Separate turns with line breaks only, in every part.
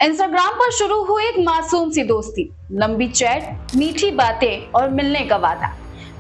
Instagram पर शुरू हुई एक मासूम सी दोस्ती, लंबी चैट, मीठी बातें और मिलने का वादा।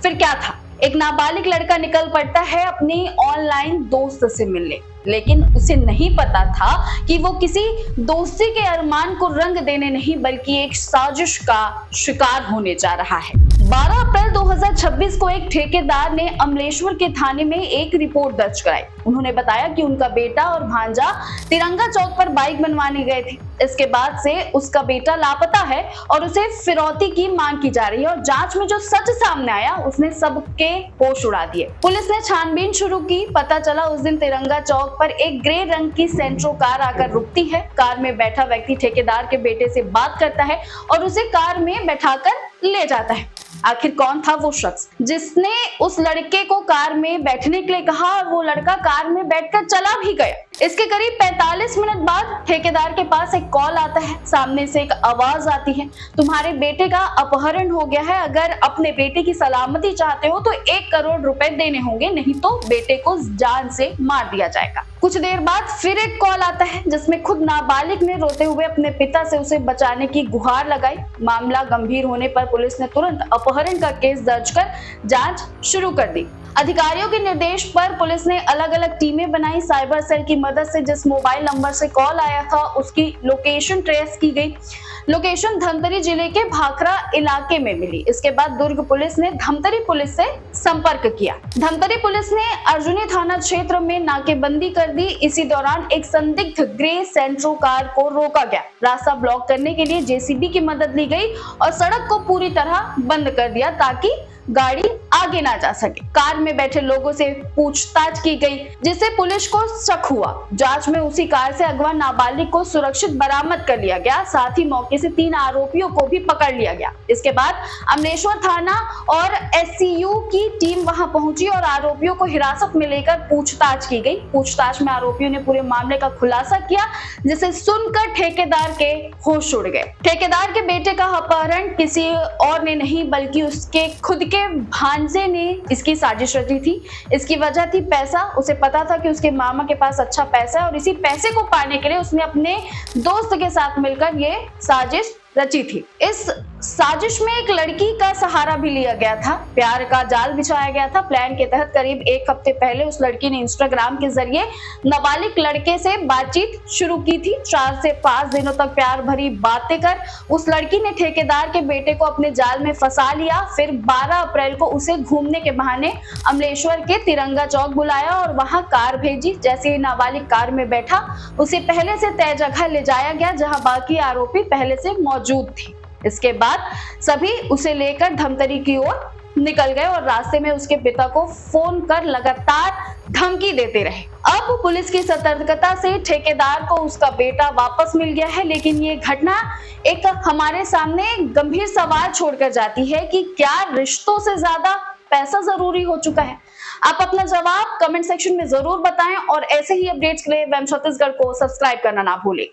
फिर क्या था, एक नाबालिग लड़का निकल पड़ता है अपनी ऑनलाइन दोस्त से मिलने, लेकिन उसे नहीं पता था कि वो किसी दोस्ती के अरमान को रंग देने नहीं बल्कि एक साजिश का शिकार होने जा रहा है। 12 अप्रैल 2026 को एक ठेकेदार ने अमलेश्वर के थाने में एक रिपोर्ट दर्ज कराई। उन्होंने बताया कि उनका बेटा और भांजा तिरंगा चौक पर बाइक बनवाने गए थे। इसके बाद से उसका बेटा लापता है और उसे फिरौती की मांग की जा रही है और जांच में जो सच सामने आया उसने सबके होश उड़ा दिए। पुलिस ने छानबीन शुरू की। पता चला उस दिन तिरंगा चौक पर एक ग्रे रंग की सेंट्रो कार आकर रुकती है। कार में बैठा व्यक्ति ठेकेदार के बेटे से बात करता है और उसे कार में बैठाकर ले जाता है। आखिर कौन था वो शख्स जिसने उस लड़के को कार में बैठने के लिए कहा और वो लड़का कार में बैठकर चला भी गया। इसके करीब 45 मिनट बाद ठेकेदार के पास एक कॉल आता है। सामने से एक आवाज आती है, तुम्हारे बेटे का अपहरण हो गया है, अगर अपने बेटे की सलामती चाहते हो तो 1 करोड़ रुपए देने होंगे, नहीं तो बेटे को जान से मार दिया जाएगा। कुछ देर बाद फिर एक कॉल आता है जिसमें खुद नाबालिग ने रोते हुए अपने पिता से उसे बचाने की गुहार लगाई। मामला गंभीर होने पर पुलिस ने तुरंत अपहरण का केस दर्ज कर जांच शुरू कर दी। अधिकारियों के निर्देश पर पुलिस ने अलग अलग टीमें बनाई। साइबर सेल की मदद से जिस मोबाइल नंबर से कॉल आया था उसकी लोकेशन ट्रेस की गई। लोकेशन धमतरी जिले के भाखरा इलाके में मिली। इसके बाद दुर्ग पुलिस ने धमतरी पुलिस से संपर्क किया। धमतरी पुलिस ने अर्जुनी थाना क्षेत्र में नाकेबंदी कर दी। इसी दौरान एक संदिग्ध ग्रे सेंट्रो कार को रोका गया। रास्ता ब्लॉक करने के लिए जेसीबी की मदद ली गई और सड़क को पूरी तरह बंद कर दिया ताकि गाड़ी आगे ना जा सके। कार में बैठे लोगों से पूछताछ की गई जिससे पुलिस को शक हुआ। जांच में उसी कार से अगवा नाबालिग को सुरक्षित बरामद कर लिया गया। साथ ही मौके से 3 आरोपियों को भी पकड़ लिया गया। इसके बाद अमलेश्वर थाना और एससीयू की टीम वहां पहुंची और आरोपियों को हिरासत में लेकर पूछताछ की गई। पूछताछ में आरोपियों ने पूरे मामले का खुलासा किया जिसे सुनकर ठेकेदार के होश उड़ गए। ठेकेदार के बेटे का अपहरण किसी और ने नहीं बल्कि उसके खुद के भांजे ने इसकी साजिश रची थी। इसकी वजह थी पैसा। उसे पता था कि उसके मामा के पास अच्छा पैसा है और इसी पैसे को पाने के लिए उसने अपने दोस्त के साथ मिलकर ये साजिश रची थी। इस साजिश में एक लड़की का सहारा भी लिया गया था। प्यार का जाल बिछाया गया था। प्लान के तहत करीब 1 हफ्ते पहले उस लड़की ने इंस्टाग्राम के जरिए नाबालिग लड़के से बातचीत शुरू की थी। 4 से 5 दिनों तक प्यार भरी बातें कर उस लड़की ने ठेकेदार के बेटे को अपने जाल में फंसा लिया। फिर 12 अप्रैल को उसे घूमने के बहाने अमलेश्वर के तिरंगा चौक बुलाया और वहां कार भेजी। जैसे ही नाबालिग कार में बैठा उसे पहले से तय जगह ले जाया गया जहां बाकी आरोपी पहले से मौजूद थे। इसके बाद सभी उसे लेकर धमतरी की ओर निकल गए और रास्ते में उसके पिता को फोन कर लगातार धमकी देते रहे। अब पुलिस की सतर्कता से ठेकेदार को उसका बेटा वापस मिल गया है, लेकिन ये घटना एक हमारे सामने गंभीर सवाल छोड़कर जाती है कि क्या रिश्तों से ज्यादा पैसा जरूरी हो चुका है? आप अपना जवाब कमेंट सेक्शन में जरूर बताएं और ऐसे ही अपडेट्स के लिए वेम छत्तीसगढ़ को सब्सक्राइब करना ना भूलें।